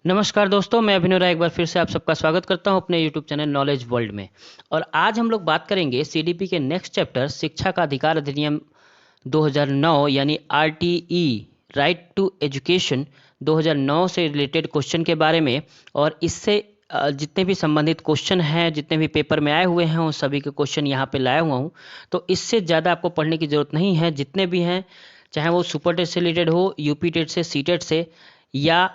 नमस्कार दोस्तों, मैं अभिनव राय एक बार फिर से आप सबका स्वागत करता हूं अपने YouTube चैनल नॉलेज वर्ल्ड में। और आज हम लोग बात करेंगे सीडीपी के नेक्स्ट चैप्टर शिक्षा का अधिकार अधिनियम 2009 यानी आरटीई राइट टू एजुकेशन 2009 से रिलेटेड क्वेश्चन के बारे में। और इससे जितने भी संबंधित क्वेश्चन हैं, जितने भी पेपर में आए हुए हैं, उन सभी के क्वेश्चन यहाँ पे लाया हुआ हूँ। तो इससे ज़्यादा आपको पढ़ने की ज़रूरत नहीं है। जितने भी हैं, चाहे वो सुपर टेट से रिलेटेड हो, यूपी टेट से, सी टेट से, या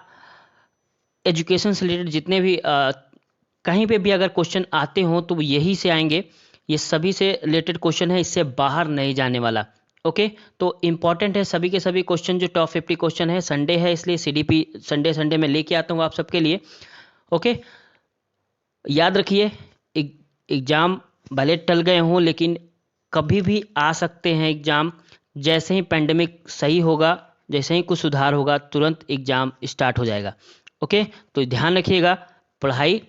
एजुकेशन से रिलेटेड जितने भी कहीं पे भी अगर क्वेश्चन आते हों तो यही से आएंगे। ये सभी से रिलेटेड क्वेश्चन है, इससे बाहर नहीं जाने वाला। ओके, तो इम्पॉर्टेंट है सभी के सभी क्वेश्चन। जो टॉप 50 क्वेश्चन है, संडे है इसलिए सीडीपी संडे संडे में लेके आता हूँ आप सबके लिए। ओके, याद रखिए, एग्ज़ाम भले टल गए हों लेकिन कभी भी आ सकते हैं एग्ज़ाम। जैसे ही पेंडेमिक सही होगा, जैसे ही कुछ सुधार होगा, तुरंत एग्ज़ाम स्टार्ट हो जाएगा। ओके, तो ध्यान रखिएगा, पढ़ाई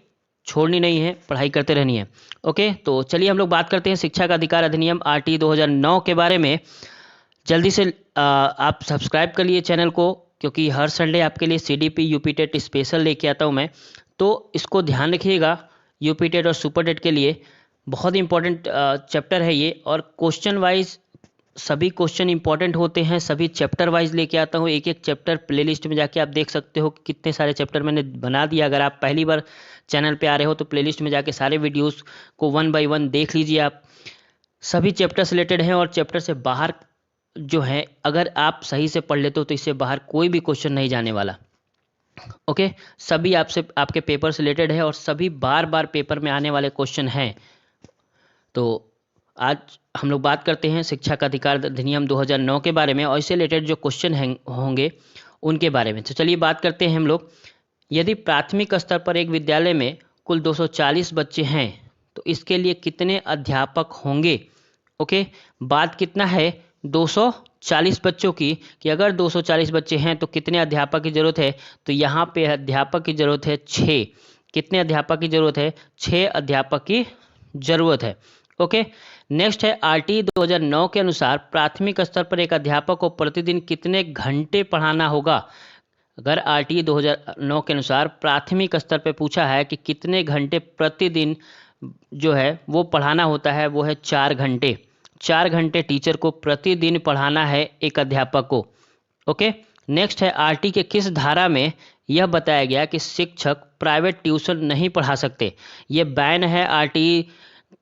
छोड़नी नहीं है, पढ़ाई करते रहनी है। ओके, तो चलिए हम लोग बात करते हैं शिक्षा का अधिकार अधिनियम आरटी 2009 के बारे में। जल्दी से आप सब्सक्राइब कर लिए चैनल को, क्योंकि हर संडे आपके लिए सीडीपी यूपी टेट स्पेशल लेके आता हूँ मैं। तो इसको ध्यान रखिएगा, यूपी टेट और सुपर टेट के लिए बहुत इंपॉर्टेंट चैप्टर है ये। और क्वेश्चन वाइज सभी क्वेश्चन इंपॉर्टेंट होते हैं, सभी चैप्टर वाइज लेके आता हूँ। एक एक चैप्टर प्लेलिस्ट में जाके आप देख सकते हो कि कितने सारे चैप्टर मैंने बना दिया। अगर आप पहली बार चैनल पे आ रहे हो तो प्लेलिस्ट में जाके सारे वीडियोस को 1 बाय 1 देख लीजिए आप। सभी चैप्टर से रिलेटेड हैं और चैप्टर से बाहर जो है, अगर आप सही से पढ़ लेते हो तो इससे बाहर कोई भी क्वेश्चन नहीं जाने वाला। ओके, सभी आपसे आपके पेपर से रिलेटेड है और सभी बार बार पेपर में आने वाले क्वेश्चन हैं। तो आज हम लोग बात करते हैं शिक्षा का अधिकार अधिनियम 2009 के बारे में और इससे रिलेटेड जो क्वेश्चन होंगे उनके बारे में। तो चलिए बात करते हैं हम लोग। यदि प्राथमिक स्तर पर एक विद्यालय में कुल 240 बच्चे हैं तो इसके लिए कितने अध्यापक होंगे? ओके, बात कितना है? 240 बच्चों की, कि अगर 240 बच्चे हैं तो कितने अध्यापक की ज़रूरत है? तो यहाँ पे अध्यापक की ज़रूरत है 6। कितने अध्यापक की ज़रूरत है? 6 अध्यापक की ज़रूरत है। ओके, नेक्स्ट है आरटी 2009 के अनुसार प्राथमिक स्तर पर एक अध्यापक को प्रतिदिन कितने घंटे पढ़ाना होगा? अगर आरटी 2009 के अनुसार प्राथमिक स्तर पर पूछा है कि कितने घंटे प्रतिदिन जो है वो पढ़ाना होता है, वो है 4 घंटे। 4 घंटे टीचर को प्रतिदिन पढ़ाना है एक अध्यापक को। ओके, नेक्स्ट है आरटी के किस धारा में यह बताया गया कि शिक्षक प्राइवेट ट्यूशन नहीं पढ़ा सकते? ये बैन है आरटी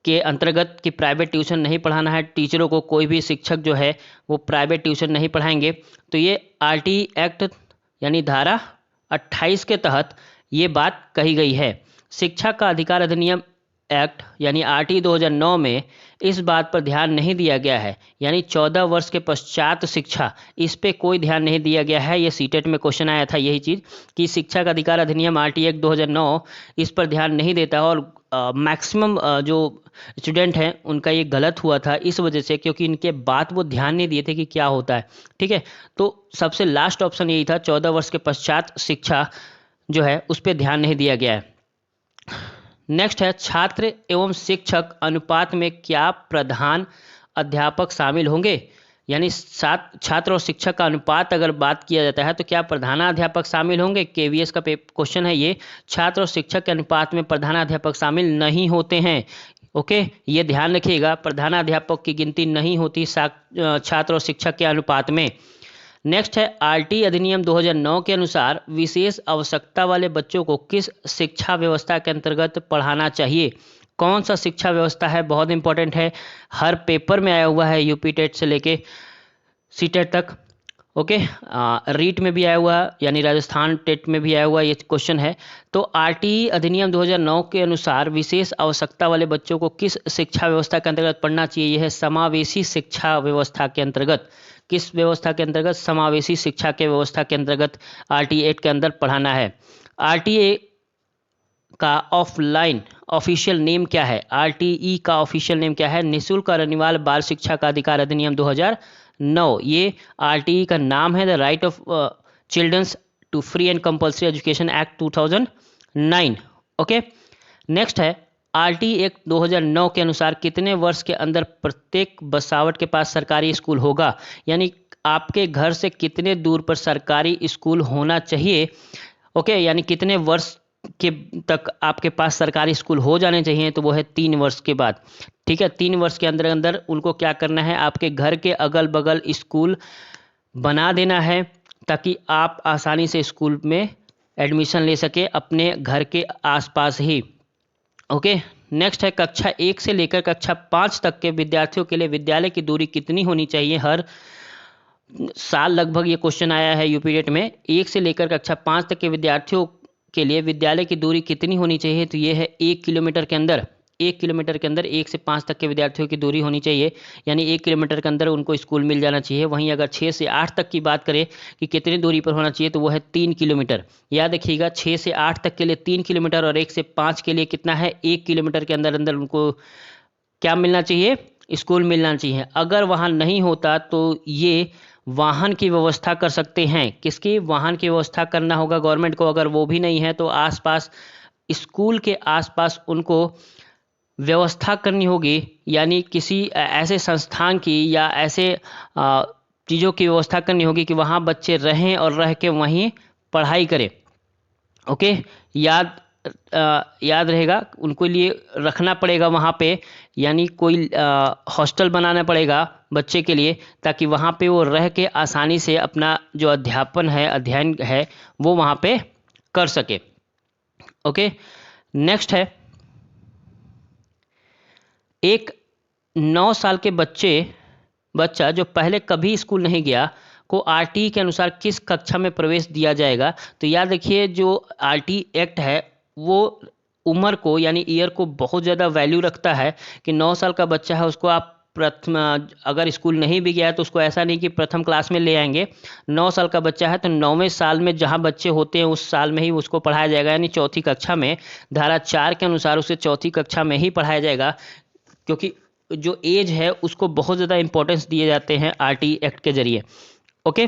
के अंतर्गत कि प्राइवेट ट्यूशन नहीं पढ़ाना है टीचरों को। कोई भी शिक्षक जो है वो प्राइवेट ट्यूशन नहीं पढ़ाएंगे। तो ये आरटी एक्ट यानी धारा 28 के तहत ये बात कही गई है। शिक्षा का अधिकार अधिनियम एक्ट यानी आरटी 2009 में इस बात पर ध्यान नहीं दिया गया है, यानी 14 वर्ष के पश्चात शिक्षा, इस पे कोई ध्यान नहीं दिया गया है। ये सीटेट में क्वेश्चन आया था यही चीज़ कि शिक्षा का अधिकार अधिनियम आरटी एक्ट 2009 इस पर ध्यान नहीं देता है। और मैक्सिमम जो स्टूडेंट हैं उनका ये गलत हुआ था इस वजह से, क्योंकि इनके बात वो ध्यान नहीं दिए थे कि क्या होता है। ठीक है, तो सबसे लास्ट ऑप्शन यही था, 14 वर्ष के पश्चात शिक्षा जो है उस पर ध्यान नहीं दिया गया है। नेक्स्ट है छात्र एवं शिक्षक अनुपात में क्या प्रधान अध्यापक शामिल होंगे? यानी छात्र और शिक्षक का अनुपात अगर बात किया जाता है तो क्या प्रधानाध्यापक शामिल होंगे? केवीएस का क्वेश्चन है ये। छात्र और शिक्षक के अनुपात में प्रधानाध्यापक शामिल नहीं होते हैं। ओके, ये ध्यान रखिएगा, प्रधानाध्यापक की गिनती नहीं होती छात्र और शिक्षक के अनुपात में। नेक्स्ट है आरटी अधिनियम 2009 के अनुसार विशेष आवश्यकता वाले बच्चों को किस शिक्षा व्यवस्था के अंतर्गत पढ़ाना चाहिए? कौन सा शिक्षा व्यवस्था है? बहुत इंपॉर्टेंट है, हर पेपर में आया हुआ है, यूपी टेट से लेके सी टेट तक। ओके, रीट में भी आया हुआ है, यानी राजस्थान टेट में भी आया हुआ ये क्वेश्चन है। तो आरटी अधिनियम 2009 के अनुसार विशेष आवश्यकता वाले बच्चों को किस शिक्षा व्यवस्था के अंतर्गत पढ़ना चाहिए? यह है समावेशी शिक्षा व्यवस्था के अंतर्गत। किस व्यवस्था के अंतर्गत? समावेशी शिक्षा के व्यवस्था के अंतर्गत आरटी एक्ट के अंदर पढ़ाना है। आरटीए का ऑफलाइन ऑफिशियल नेम क्या है? आरटीई का ऑफिशियल नेम क्या है? निःशुल्क और अनिवार्य बाल शिक्षा का अधिकार अधिनियम 2009। ये आरटीई का नाम है, the right of children's to free and compulsory education act 2009। Okay, next है आरटी एक्ट 2009 के अनुसार कितने वर्ष के अंदर प्रत्येक बसावट के पास सरकारी स्कूल होगा? यानी आपके घर से कितने दूर पर सरकारी स्कूल होना चाहिए? ओके, यानी कितने वर्ष के तक आपके पास सरकारी स्कूल हो जाने चाहिए, तो वो है 3 वर्ष के बाद। ठीक है, 3 वर्ष के अंदर अंदर उनको क्या करना है, आपके घर के अगल बगल स्कूल बना देना है ताकि आप आसानी से स्कूल में एडमिशन ले सके अपने घर के आसपास ही। ओके, नेक्स्ट है कक्षा 1 से लेकर कक्षा 5 तक के विद्यार्थियों के लिए विद्यालय की दूरी कितनी होनी चाहिए। हर साल लगभग ये क्वेश्चन आया है यूपी डेट में। 1 से लेकर कक्षा 5 तक के विद्यार्थियों के लिए विद्यालय की दूरी कितनी होनी चाहिए, तो ये है 1 किलोमीटर के अंदर। 1 किलोमीटर के अंदर 1 से 5 तक के विद्यार्थियों की दूरी होनी चाहिए, यानी 1 किलोमीटर के अंदर उनको स्कूल मिल जाना चाहिए। वहीं अगर 6 से 8 तक की बात करें कि कितनी दूरी पर होना चाहिए, तो वो है 3 किलोमीटर। याद रखिएगा, 6 से 8 तक के लिए 3 किलोमीटर और 1 से 5 के लिए कितना है, 1 किलोमीटर के अंदर अंदर उनको क्या मिलना चाहिए, स्कूल मिलना चाहिए। अगर वहाँ नहीं होता तो ये वाहन की व्यवस्था कर सकते हैं। किसकी वाहन की व्यवस्था करना होगा गवर्नमेंट को। अगर वो भी नहीं है तो आसपास स्कूल के आसपास उनको व्यवस्था करनी होगी, यानी किसी ऐसे संस्थान की या ऐसे चीज़ों की व्यवस्था करनी होगी कि वहाँ बच्चे रहें और रह के वहीं पढ़ाई करें। ओके, याद रहेगा, उनको लिए रखना पड़ेगा वहाँ पे, यानी कोई हॉस्टल बनाना पड़ेगा बच्चे के लिए, ताकि वहाँ पे वो रह के आसानी से अपना जो अध्ययन है वो वहाँ पे कर सके। ओके, नेक्स्ट है एक 9 साल के बच्चा जो पहले कभी स्कूल नहीं गया को आरटीई के अनुसार किस कक्षा में प्रवेश दिया जाएगा। तो याद रखिए, जो आरटीई एक्ट है वो उम्र को यानी ईयर को बहुत ज़्यादा वैल्यू रखता है कि 9 साल का बच्चा है उसको आप प्रथम, अगर स्कूल नहीं भी गया है तो उसको ऐसा नहीं कि प्रथम क्लास में ले आएंगे। 9 साल का बच्चा है तो 9वें साल में जहाँ बच्चे होते हैं उस साल में ही उसको पढ़ाया जाएगा, यानी चौथी कक्षा में। धारा 4 के अनुसार उसे चौथी कक्षा में ही पढ़ाया जाएगा, क्योंकि जो एज है उसको बहुत ज़्यादा इंपॉर्टेंस दिए जाते हैं आरटीई एक्ट के जरिए। ओके,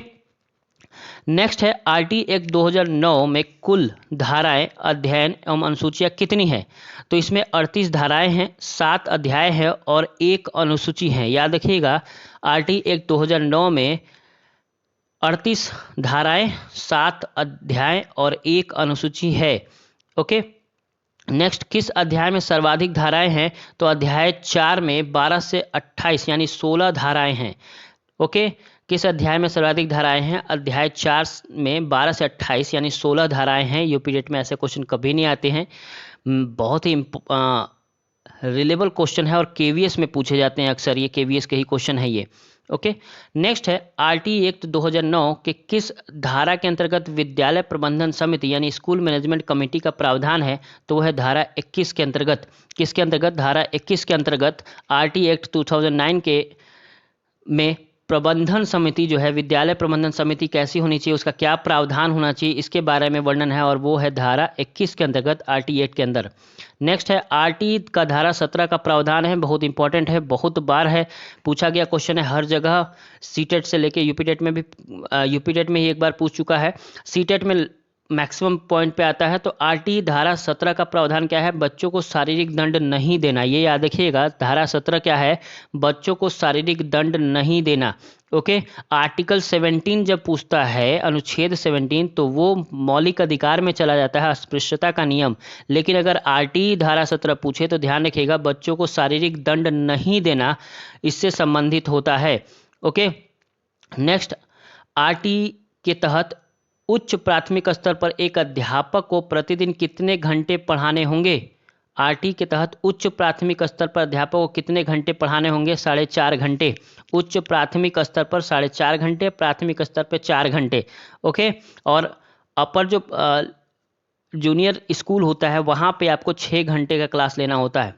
नेक्स्ट है आरटीई एक्ट 2009 में कुल धाराएं, अध्ययन एवं अनुसूचियां कितनी हैं। तो इसमें 38 धाराएं हैं, 7 अध्याय हैं और 1 अनुसूची है। याद रखिएगा, आरटीई एक्ट 2009 में 38 धाराएं, 7 अध्याय और 1 अनुसूची है। ओके, नेक्स्ट, किस अध्याय में सर्वाधिक धाराएं हैं। तो अध्याय 4 में 12 से 28 यानी 16 धाराएं हैं। ओके, किस अध्याय में सर्वाधिक धाराएं हैं, अध्याय 4 में 12 से 28 यानी 16 धाराएं हैं। यूपी डेट में ऐसे क्वेश्चन कभी नहीं आते हैं, बहुत ही रिलेबल क्वेश्चन है और केवीएस में पूछे जाते हैं अक्सर, ये केवीएस के ही क्वेश्चन है ये। ओके, नेक्स्ट है आरटीई एक्ट 2009 के किस धारा के अंतर्गत विद्यालय प्रबंधन समिति यानी स्कूल मैनेजमेंट कमेटी का प्रावधान है। तो वह है धारा 21 के अंतर्गत। किसके अंतर्गत, धारा 21 के अंतर्गत आरटीई एक्ट 2009 के में प्रबंधन समिति जो है, विद्यालय प्रबंधन समिति कैसी होनी चाहिए, उसका क्या प्रावधान होना चाहिए, इसके बारे में वर्णन है और वो है धारा 21 के अंतर्गत आरटीई एक्ट के अंदर। नेक्स्ट है आरटीई का धारा 17 का प्रावधान है, बहुत इंपॉर्टेंट है, बहुत बार है पूछा गया क्वेश्चन है हर जगह, सीटेट से लेके यूपी डेट में भी, यूपी डेट में ही एक बार पूछ चुका है, सीटेट में मैक्सिमम पॉइंट पे आता है। तो आरटीई धारा 17 का प्रावधान क्या है, बच्चों को शारीरिक दंड नहीं देना। ये याद रखिएगा, धारा 17 क्या है, बच्चों को शारीरिक दंड नहीं देना। ओके, आर्टिकल 17 जब पूछता है, अनुच्छेद 17, तो वो मौलिक अधिकार में चला जाता है, अस्पृश्यता का नियम। लेकिन अगर आरटीई धारा 17 पूछे तो ध्यान रखिएगा, बच्चों को शारीरिक दंड नहीं देना इससे संबंधित होता है। ओके, नेक्स्ट, आरटीई के तहत उच्च प्राथमिक स्तर पर एक अध्यापक को प्रतिदिन कितने घंटे पढ़ाने होंगे। आरटीई के तहत उच्च प्राथमिक स्तर पर अध्यापक को कितने घंटे पढ़ाने होंगे, 4.5 घंटे। उच्च प्राथमिक स्तर पर 4.5 घंटे, प्राथमिक स्तर पर 4 घंटे। ओके, और अपर जो जूनियर स्कूल होता है वहाँ पे आपको 6 घंटे का क्लास लेना होता है।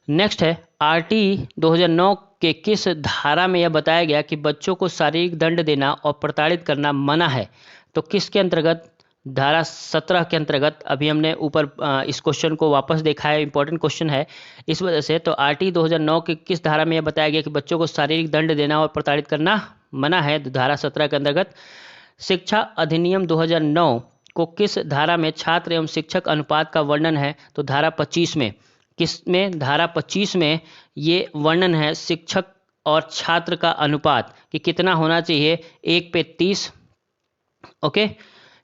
नेक्स्ट है आरटीई 2009 के किस धारा में यह बताया गया कि बच्चों को शारीरिक दंड देना और प्रताड़ित करना मना है। तो किसके अंतर्गत, धारा 17 के अंतर्गत। अभी हमने ऊपर इस क्वेश्चन को वापस देखा है, इंपॉर्टेंट क्वेश्चन है इस वजह से। तो आरटीई 2009 के किस धारा में यह बताया गया कि बच्चों को शारीरिक दंड देना और प्रताड़ित करना मना है। तो धारा 17 के अंतर्गत। शिक्षा अधिनियम 2009 को किस धारा में छात्र एवं शिक्षक अनुपात का वर्णन है। तो धारा 25 में। किसमें, धारा 25 में ये वर्णन है शिक्षक और छात्र का अनुपात कि कितना होना चाहिए, 1 पे 30। ओके,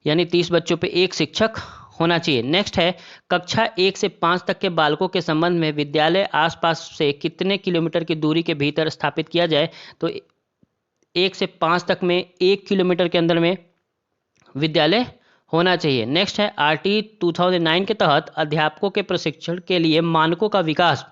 यानी 30 बच्चों पे एक शिक्षक होना चाहिए। नेक्स्ट है कक्षा 1 से 5 तक के बालकों के संबंध में विद्यालय आसपास से कितने किलोमीटर की दूरी के भीतर स्थापित किया जाए, तो 1 से 5 तक में 1 किलोमीटर के अंदर में विद्यालय होना चाहिए। नेक्स्ट है आरटी 2009 के तहत अध्यापकों के प्रशिक्षण के लिए मानकों का विकास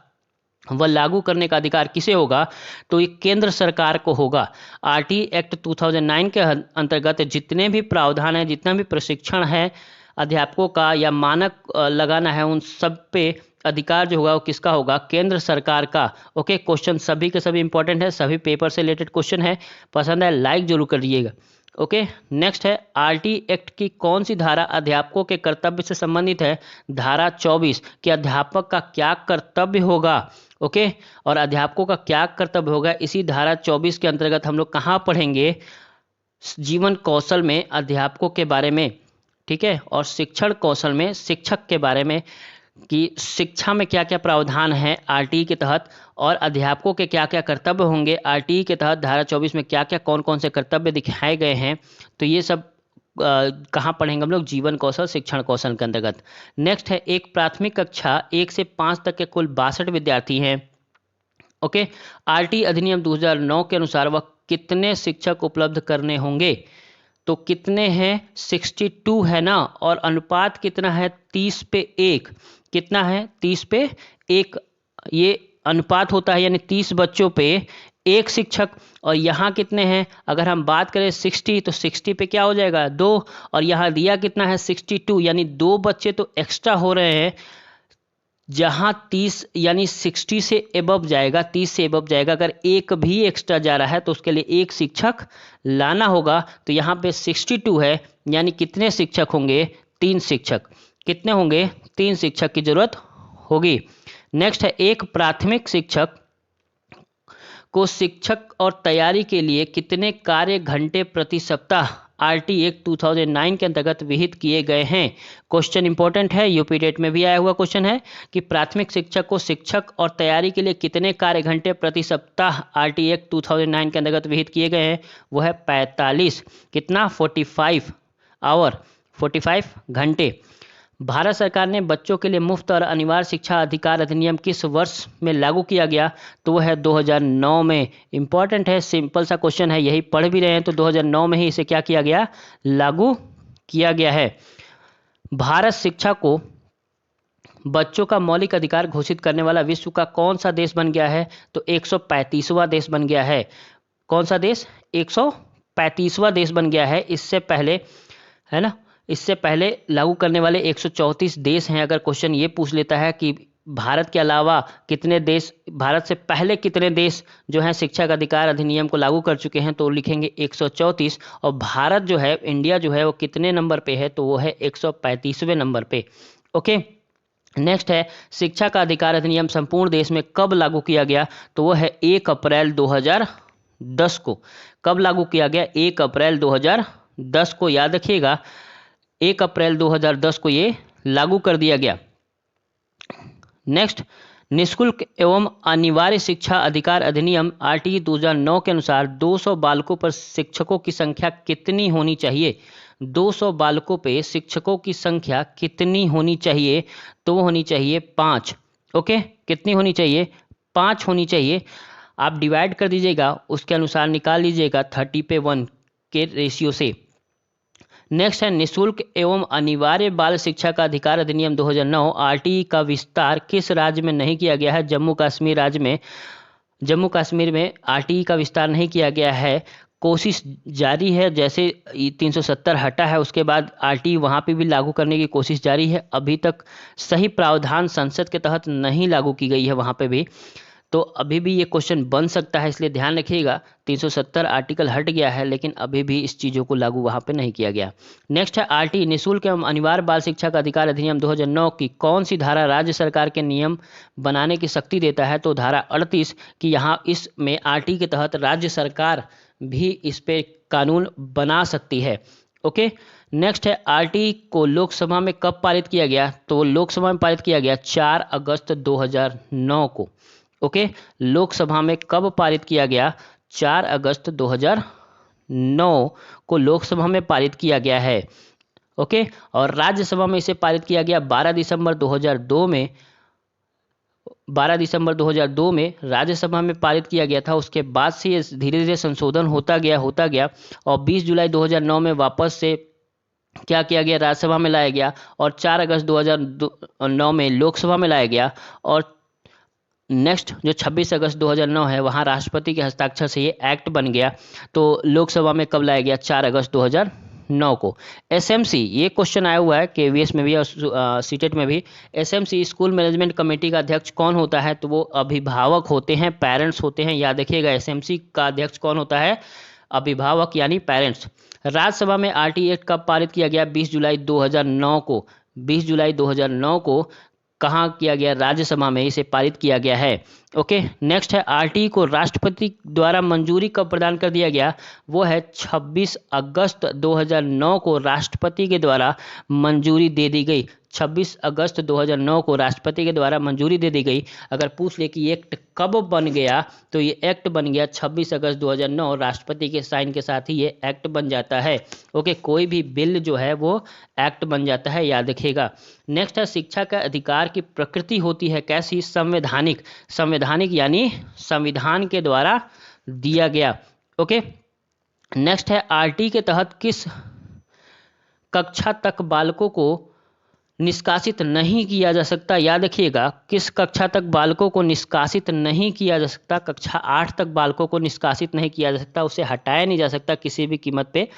व लागू करने का अधिकार किसे होगा, तो ये केंद्र सरकार को होगा। आरटी एक्ट 2009 के अंतर्गत जितने भी प्रावधान है, जितना भी प्रशिक्षण है अध्यापकों का या मानक लगाना है, उन सब पे अधिकार जो होगा वो किसका होगा, केंद्र सरकार का। ओके, क्वेश्चन सभी के सभी इंपॉर्टेंट है, सभी पेपर से रिलेटेड क्वेश्चन है। पसंद है लाइक जरूर करिएगा। ओके, नेक्स्ट है आरटी एक्ट की कौन सी धारा अध्यापकों के कर्तव्य से संबंधित है, धारा 24 कि अध्यापक का क्या कर्तव्य होगा। ओके, और अध्यापकों का क्या कर्तव्य होगा इसी धारा 24 के अंतर्गत हम लोग कहाँ पढ़ेंगे, जीवन कौशल में अध्यापकों के बारे में, ठीक है, और शिक्षण कौशल में शिक्षक के बारे में कि शिक्षा में क्या क्या प्रावधान है आरटीई के तहत, और अध्यापकों के क्या क्या कर्तव्य होंगे आरटीई के तहत, धारा 24 में क्या क्या कौन कौन से कर्तव्य दिखाए गए हैं। तो ये सब कहाँ पढ़ेंगे हम लोग, जीवन कौशल शिक्षण कौशल के अंतर्गत। नेक्स्ट है एक प्राथमिक कक्षा 1 से 5 तक के कुल 62 विद्यार्थी हैं। ओके, आरटी अधिनियम 2009 के अनुसार वह कितने शिक्षक उपलब्ध करने होंगे, तो कितने हैं, 62 है ना, और अनुपात कितना है, 30 पे 1। कितना है, 30 पे 1 ये अनुपात होता है, यानी 30 बच्चों पे एक शिक्षक। और यहाँ कितने हैं, अगर हम बात करें 60 तो 60 पे क्या हो जाएगा, 2, और यहाँ दिया कितना है 62, यानी 2 बच्चे तो एक्स्ट्रा हो रहे हैं। जहाँ 30 यानी 60 से एबव जाएगा, 30 से एबव जाएगा, अगर एक भी एक्स्ट्रा जा रहा है तो उसके लिए एक शिक्षक लाना होगा। तो यहाँ पे 62 है, यानी कितने शिक्षक होंगे, 3 शिक्षक। कितने होंगे, 3 शिक्षक की जरूरत होगी। नेक्स्ट है एक प्राथमिक शिक्षक को शिक्षक और तैयारी के लिए कितने कार्य घंटे प्रति सप्ताह आरटी एक्ट 2009 के अंतर्गत विहित किए गए हैं। क्वेश्चन इंपॉर्टेंट है, यूपी टेट में भी आया हुआ क्वेश्चन है कि प्राथमिक शिक्षक को शिक्षक और तैयारी के लिए कितने कार्य घंटे प्रति सप्ताह आरटी एक्ट 2009 के अंतर्गत विहित किए गए हैं, वो है 45। कितना, 45 आवर, 45 घंटे। भारत सरकार ने बच्चों के लिए मुफ्त और अनिवार्य शिक्षा अधिकार अधिनियम किस वर्ष में लागू किया गया, तो वह है 2009 में। इंपॉर्टेंट है, सिंपल सा क्वेश्चन है, यही पढ़ भी रहे हैं, तो 2009 में ही इसे क्या किया गया, लागू किया गया है। भारत शिक्षा को बच्चों का मौलिक अधिकार घोषित करने वाला विश्व का कौन सा देश बन गया है, तो 135वां देश बन गया है। कौन सा देश, 135वां देश बन गया है। इससे पहले, है ना, इससे पहले लागू करने वाले 134 देश हैं। अगर क्वेश्चन ये पूछ लेता है कि भारत के अलावा कितने देश, भारत से पहले कितने देश जो हैं शिक्षा का अधिकार अधिनियम को लागू कर चुके हैं, तो लिखेंगे 134। और भारत जो है, इंडिया जो है, वो कितने नंबर पे है, तो वो है 135वें नंबर पे। ओके, नेक्स्ट है शिक्षा का अधिकार अधिनियम संपूर्ण देश में कब लागू किया गया, तो वो है 1 अप्रैल 2010 को। कब लागू किया गया, 1 अप्रैल 2010 को। याद रखिएगा, 1 अप्रैल 2010 को ये लागू कर दिया गया। नेक्स्ट, निःशुल्क एवं अनिवार्य शिक्षा अधिकार अधिनियम आरटी 2009 के अनुसार 200 बालकों पर शिक्षकों की संख्या कितनी होनी चाहिए। 200 बालकों पे शिक्षकों की संख्या कितनी होनी चाहिए, तो वो होनी चाहिए 5। ओके, कितनी होनी चाहिए, 5 होनी चाहिए। आप डिवाइड कर दीजिएगा, उसके अनुसार निकाल लीजिएगा 30 पे 1 के रेशियो से। नेक्स्ट है निःशुल्क एवं अनिवार्य बाल शिक्षा का अधिकार अधिनियम 2009 आरटीई का विस्तार किस राज्य में नहीं किया गया है, जम्मू कश्मीर राज्य में। जम्मू कश्मीर में आरटीई का विस्तार नहीं किया गया है, कोशिश जारी है। जैसे 370 हटा है, उसके बाद आरटीई वहाँ पे भी लागू करने की कोशिश जारी है। अभी तक सही प्रावधान संसद के तहत नहीं लागू की गई है वहाँ पे भी, तो अभी भी ये क्वेश्चन बन सकता है, इसलिए ध्यान रखिएगा। 370 आर्टिकल हट गया है, लेकिन अभी भी इस चीज़ों को लागू वहाँ पे नहीं किया गया। नेक्स्ट है आरटी निःशुल्क एवं अनिवार्य बाल शिक्षा का अधिकार अधिनियम 2009 की कौन सी धारा राज्य सरकार के नियम बनाने की शक्ति देता है, तो धारा 38 की यहाँ इसमें आरटी के तहत राज्य सरकार भी इस पे कानून बना सकती है। ओके, नेक्स्ट है आरटी को लोकसभा में कब पारित किया गया, तो लोकसभा में पारित किया गया 4 अगस्त 2009 को। ओके, लोकसभा में कब पारित किया गया, 4 अगस्त 2009 को लोकसभा में पारित किया गया है। ओके। और राज्यसभा में इसे पारित किया गया 12 दिसंबर 2002 में। 12 दिसंबर 2002 में राज्यसभा में पारित किया गया था। उसके बाद से ये धीरे धीरे संशोधन होता गया और 20 जुलाई 2009 में वापस से क्या किया गया, राज्यसभा में लाया गया और 4 अगस्त 2009 में लोकसभा में लाया गया। और नेक्स्ट जो 26 अगस्त 2009 है वहाँ राष्ट्रपति के हस्ताक्षर से ये एक्ट बन गया। तो लोकसभा में कब लाया गया, 4 अगस्त 2009 को। एसएमसी, ये क्वेश्चन आया हुआ है केवीएस में भी और सीटेट में भी। एसएमसी स्कूल मैनेजमेंट कमेटी का अध्यक्ष कौन होता है, तो वो अभिभावक होते हैं, पेरेंट्स होते हैं। याद रखिएगा एसएमसी का अध्यक्ष कौन होता है, अभिभावक यानी पेरेंट्स। राज्यसभा में आरटी एक्ट कब पारित किया गया, 20 जुलाई 2009 को। 20 जुलाई 2009 को कहाँ किया गया, राज्यसभा में इसे पारित किया गया है। ओके। नेक्स्ट है आरटी को राष्ट्रपति द्वारा मंजूरी कब प्रदान कर दिया गया, वो है 26 अगस्त 2009 को राष्ट्रपति के द्वारा मंजूरी दे दी गई। 26 अगस्त 2009 को राष्ट्रपति के द्वारा मंजूरी दे दी गई। अगर पूछ ले कि एक्ट कब बन गया, तो ये एक्ट बन गया 26 अगस्त 2009, राष्ट्रपति के साइन के साथ ही ये एक्ट बन जाता है। ओके, कोई भी बिल जो है वो एक्ट बन जाता है, याद रखिएगा। नेक्स्ट है शिक्षा का अधिकार की प्रकृति होती है कैसी, संवैधानिक। संवैधानिक यानी संविधान के द्वारा दिया गया। ओके। नेक्स्ट है आरटी के तहत किस कक्षा तक बालकों को निष्कासित नहीं किया जा सकता। याद रखिएगा किस कक्षा तक बालकों को निष्कासित नहीं किया जा सकता, कक्षा 8 तक बालकों को निष्कासित नहीं किया जा सकता, उसे हटाया नहीं जा सकता किसी भी कीमत पे।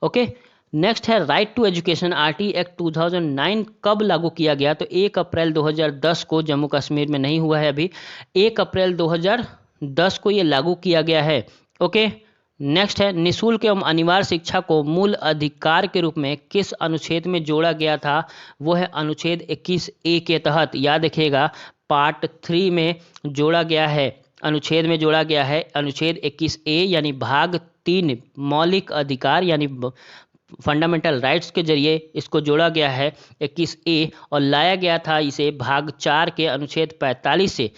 ओके। नेक्स्ट है right to education. RT act 2009 कब लागू किया गया, तो 1 अप्रैल 2010 को। जम्मू कश्मीर में नहीं हुआ है अभी। 1 अप्रैल 2010 को ये लागू किया गया है। ओके। नेक्स्ट है निःशुल्क एवं अनिवार्य शिक्षा को मूल अधिकार के रूप में किस अनुच्छेद में जोड़ा गया था, वो है अनुच्छेद 21A के तहत। याद रखिएगा पार्ट 3 में जोड़ा गया है, अनुच्छेद में जोड़ा गया है। अनुच्छेद 21A यानी भाग 3 मौलिक अधिकार यानी फंडामेंटल राइट्स के जरिए इसको जोड़ा गया है 21A, और लाया गया था इसे भाग 4 के अनुच्छेद 45 से।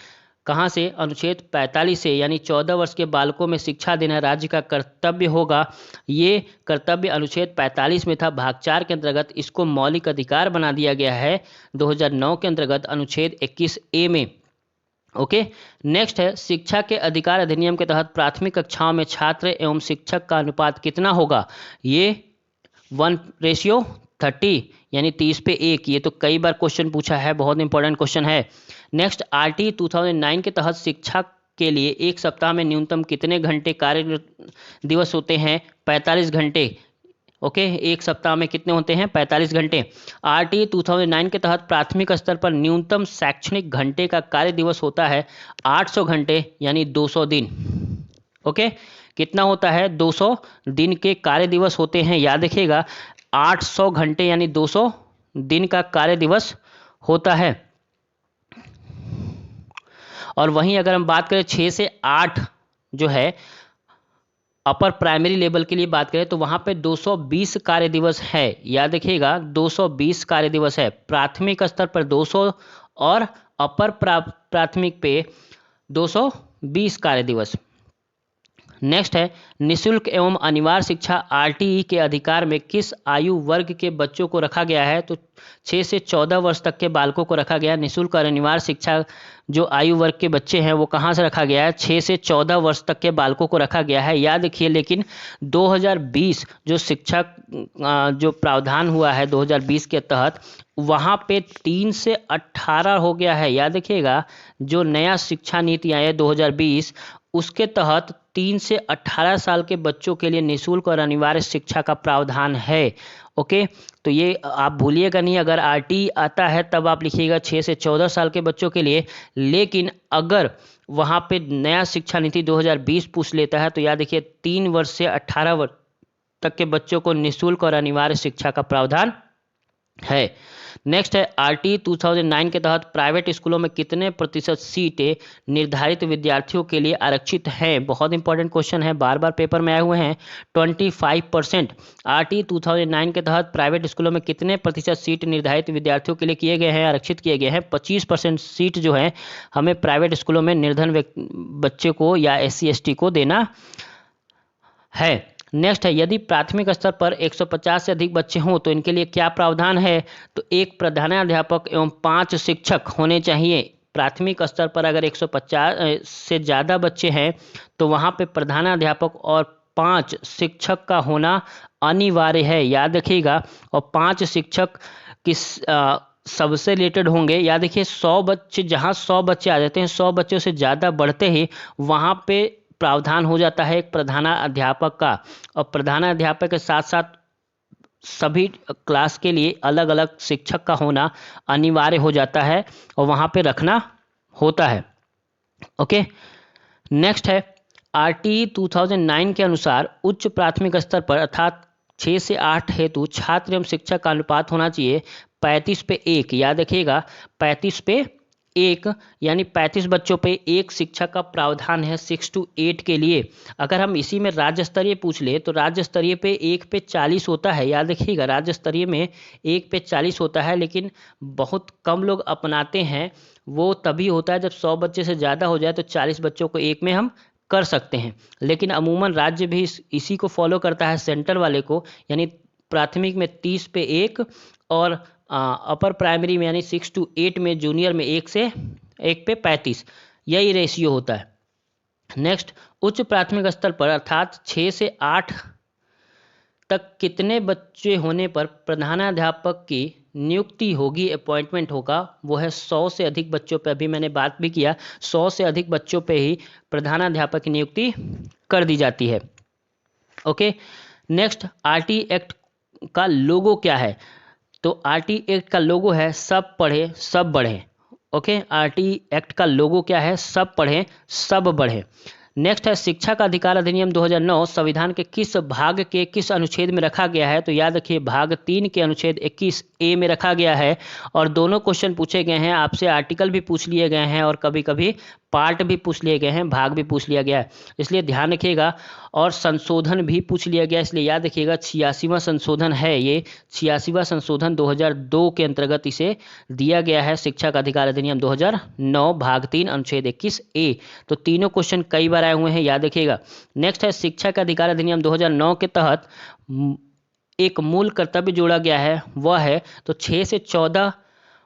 कहाँ से, अनुच्छेद 45 से, यानी 14 वर्ष के बालकों में शिक्षा देना राज्य का कर्तव्य होगा। ये कर्तव्य अनुच्छेद 45 में था, भाग 4 के अंतर्गत इसको मौलिक अधिकार बना दिया गया है 2009 के अंतर्गत अनुच्छेद 21A में। ओके। नेक्स्ट है शिक्षा के अधिकार अधिनियम के तहत प्राथमिक कक्षाओं में छात्र एवं शिक्षक का अनुपात कितना होगा, ये 1:30 यानी 30:1। ये तो कई बार क्वेश्चन पूछा है, बहुत इंपॉर्टेंट क्वेश्चन है। नेक्स्ट आरटी 2009 के तहत शिक्षा के लिए एक सप्ताह में न्यूनतम कितने घंटे कार्य दिवस होते हैं, 45 घंटे। ओके, एक सप्ताह में कितने होते हैं, 45 घंटे। आरटी 2009 के तहत प्राथमिक स्तर पर न्यूनतम शैक्षणिक घंटे का कार्य दिवस होता है 800 घंटे यानी 200 दिन। ओके, कितना होता है, 200 दिन के कार्य दिवस होते हैं। याद रखिएगा 800 घंटे यानी 200 दिन का कार्य दिवस होता है। और वहीं अगर हम बात करें 6 से 8 जो है अपर प्राइमरी लेवल के लिए बात करें तो वहां पे 220 कार्य दिवस है। याद रखिएगा 220 कार्य दिवस है, प्राथमिक स्तर पर 200 और अपर प्राथमिक पे 220 कार्य दिवस। नेक्स्ट है निःशुल्क एवं अनिवार्य शिक्षा आरटीई के अधिकार में किस आयु वर्ग के बच्चों को रखा गया है, तो 6 से 14 वर्ष तक के बालकों को रखा गया है। निःशुल्क और अनिवार्य शिक्षा जो आयु वर्ग के बच्चे हैं वो कहाँ से रखा गया है, 6 से 14 वर्ष तक के बालकों को रखा गया है। याद रखिए लेकिन 2020 जो शिक्षा जो प्रावधान हुआ है 2020 के तहत वहाँ पे 3 से 18 हो गया है। याद रखिएगा जो नया शिक्षा नीति आया 2020 उसके तहत 3 से 18 साल के बच्चों के लिए निःशुल्क और अनिवार्य शिक्षा का प्रावधान है। ओके, तो ये आप भूलिएगा नहीं, अगर आरटी आता है तब आप लिखिएगा 6 से 14 साल के बच्चों के लिए। लेकिन अगर वहाँ पे नया शिक्षा नीति 2020 पूछ लेता है तो याद रखिए 3 वर्ष से 18 वर्ष तक के बच्चों को निःशुल्क और अनिवार्य शिक्षा का प्रावधान है। नेक्स्ट है आरटी 2009 के तहत प्राइवेट स्कूलों में कितने प्रतिशत सीटें निर्धारित विद्यार्थियों के लिए आरक्षित हैं। बहुत इंपॉर्टेंट क्वेश्चन है, बार बार पेपर में आए हुए हैं। 25%। आरटी 2009 के तहत प्राइवेट स्कूलों में कितने प्रतिशत सीट निर्धारित विद्यार्थियों के लिए किए गए हैं, आरक्षित किए गए हैं। 25% सीट जो है हमें प्राइवेट स्कूलों में निर्धन बच्चे को या SC ST को देना है। नेक्स्ट है, यदि प्राथमिक स्तर पर 150 से अधिक बच्चे हों तो इनके लिए क्या प्रावधान है? तो एक प्रधानाध्यापक एवं 5 शिक्षक होने चाहिए। प्राथमिक स्तर पर अगर 150 से ज़्यादा बच्चे हैं तो वहाँ पे प्रधानाध्यापक और 5 शिक्षक का होना अनिवार्य है, याद रखिएगा। और 5 शिक्षक किस सबसे रिलेटेड होंगे, याद रखिए 100 बच्चे, जहाँ 100 बच्चे आ जाते हैं, 100 बच्चों से ज़्यादा बढ़ते ही वहाँ पे प्रावधान हो जाता है एक प्रधानाध्यापक का। और प्रधानाध्यापक के साथ साथ सभी क्लास के लिए अलग अलग शिक्षक का होना अनिवार्य हो जाता है और वहाँ पे रखना होता है। ओके, नेक्स्ट है, आरटी 2009 के अनुसार उच्च प्राथमिक स्तर पर अर्थात 6 से 8 हेतु छात्र एवं शिक्षक का अनुपात होना चाहिए 35 पे 1। याद रखिएगा 35 पे 1, यानी 35 बच्चों पे एक शिक्षक का प्रावधान है 6 to 8 के लिए। अगर हम इसी में राज्य स्तरीय पूछ ले तो राज्य स्तरीय पे 1 पे 40 होता है। याद रखिएगा राज्य स्तरीय में 1 पे 40 होता है, लेकिन बहुत कम लोग अपनाते हैं। वो तभी होता है जब 100 बच्चे से ज़्यादा हो जाए तो 40 बच्चों को एक में हम कर सकते हैं, लेकिन अमूमन राज्य भी इसी को फॉलो करता है, सेंटर वाले को। यानी प्राथमिक में 30 पे 1 और अपर प्राइमरी में यानी 6 to 8 में, जूनियर में 1 से 1 पे 35, यही रेशियो होता है। नेक्स्ट, उच्च प्राथमिक स्तर पर अर्थात 6 से 8 तक कितने बच्चे होने पर प्रधानाध्यापक की नियुक्ति होगी, अपॉइंटमेंट होगा? वो है 100 से अधिक बच्चों पे। अभी मैंने बात भी किया, 100 से अधिक बच्चों पे ही प्रधानाध्यापक की नियुक्ति कर दी जाती है। ओके, नेक्स्ट, आरटी एक्ट का लोगो क्या है? तो आरटी एक्ट का लोगो है सब पढ़े सब बढ़े। ओके, आरटी एक्ट का लोगो क्या है? सब पढ़े सब बढ़े। नेक्स्ट है, शिक्षा का अधिकार अधिनियम 2009 संविधान के किस भाग के किस अनुच्छेद में रखा गया है? तो याद रखिए भाग 3 के अनुच्छेद 21A में रखा गया है। और दोनों क्वेश्चन पूछे गए हैं आपसे, आर्टिकल भी पूछ लिए गए हैं और कभी कभी पार्ट भी पूछ लिए गए हैं, भाग भी पूछ लिया गया है, इसलिए ध्यान रखिएगा। और संशोधन भी पूछ लिया गया, इसलिए याद रखिएगा 86वां संशोधन है ये। 86वां संशोधन 2002 के अंतर्गत इसे दिया गया है, शिक्षा का अधिकार अधिनियम 2009 भाग 3 अनुच्छेद 21A। तो तीनों क्वेश्चन कई बार आए हुए हैं, याद रखिएगा। नेक्स्ट है, शिक्षा का अधिकार अधिनियम 2009 के तहत एक मूल कर्तव्य जोड़ा गया है, वह है तो 6 से 14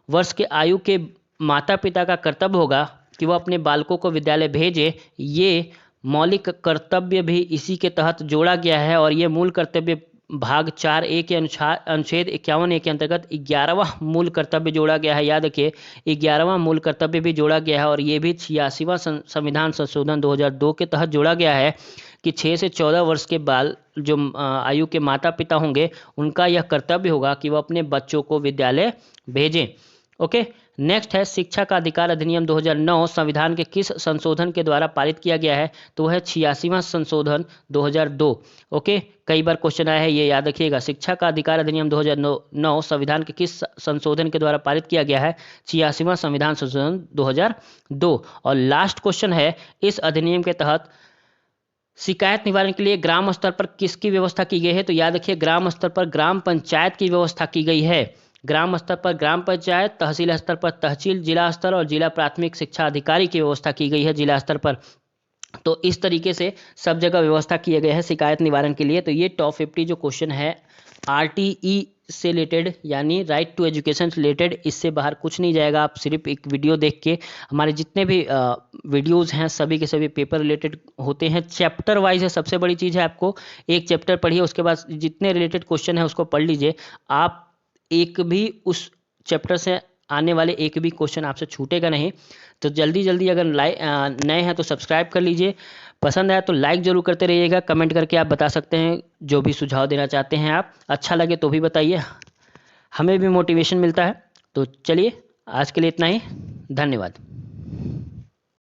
वर्ष के आयु के माता पिता का कर्तव्य होगा कि वह अपने बालकों को विद्यालय भेजे। ये मौलिक कर्तव्य भी इसी के तहत जोड़ा गया है और ये मूल कर्तव्य भाग 4A के अनुच्छेद 51A के अंतर्गत 11वां मूल कर्तव्य जोड़ा गया है। याद रखिए 11वां मूल कर्तव्य भी जोड़ा गया है और ये भी 86वां संविधान संशोधन 2002 के तहत जोड़ा गया है कि 6 से 14 वर्ष के बाल जो आयु के माता पिता होंगे उनका यह कर्तव्य होगा कि वह अपने बच्चों को विद्यालय भेजें। ओके, नेक्स्ट है, शिक्षा का अधिकार अधिनियम 2009 संविधान के किस संशोधन के द्वारा पारित किया गया है? तो वह 86वां संशोधन 2002। ओके, कई बार क्वेश्चन आया है, ये याद रखिएगा। शिक्षा का अधिकार अधिनियम 2009 संविधान के किस संशोधन के द्वारा पारित किया गया है? 86वां संविधान संशोधन 2002। और लास्ट क्वेश्चन है, इस अधिनियम के तहत शिकायत निवारण के लिए ग्राम स्तर पर किसकी व्यवस्था की गई है? तो याद रखिए ग्राम स्तर पर ग्राम पंचायत की व्यवस्था की गई है। ग्राम स्तर पर ग्राम पंचायत, तहसील स्तर पर तहसील, जिला स्तर और जिला प्राथमिक शिक्षा अधिकारी की व्यवस्था की गई है जिला स्तर पर। तो इस तरीके से सब जगह व्यवस्था किए गए हैं शिकायत निवारण के लिए। तो ये टॉप 50 जो क्वेश्चन है आरटीई से रिलेटेड यानी राइट टू एजुकेशन से रिलेटेड, इससे बाहर कुछ नहीं जाएगा। आप सिर्फ एक वीडियो देख के, हमारे जितने भी वीडियोस हैं सभी के सभी पेपर रिलेटेड होते हैं, चैप्टर वाइज है। सबसे बड़ी चीज़ है आपको एक चैप्टर पढ़िए, उसके बाद जितने रिलेटेड क्वेश्चन है उसको पढ़ लीजिए। आप एक भी उस चैप्टर से आने वाले एक भी क्वेश्चन आपसे छूटेगा नहीं। तो जल्दी जल्दी अगर नए हैं तो सब्सक्राइब कर लीजिए, पसंद आया तो लाइक ज़रूर करते रहिएगा। कमेंट करके आप बता सकते हैं जो भी सुझाव देना चाहते हैं आप, अच्छा लगे तो भी बताइए, हमें भी मोटिवेशन मिलता है। तो चलिए आज के लिए इतना ही, धन्यवाद।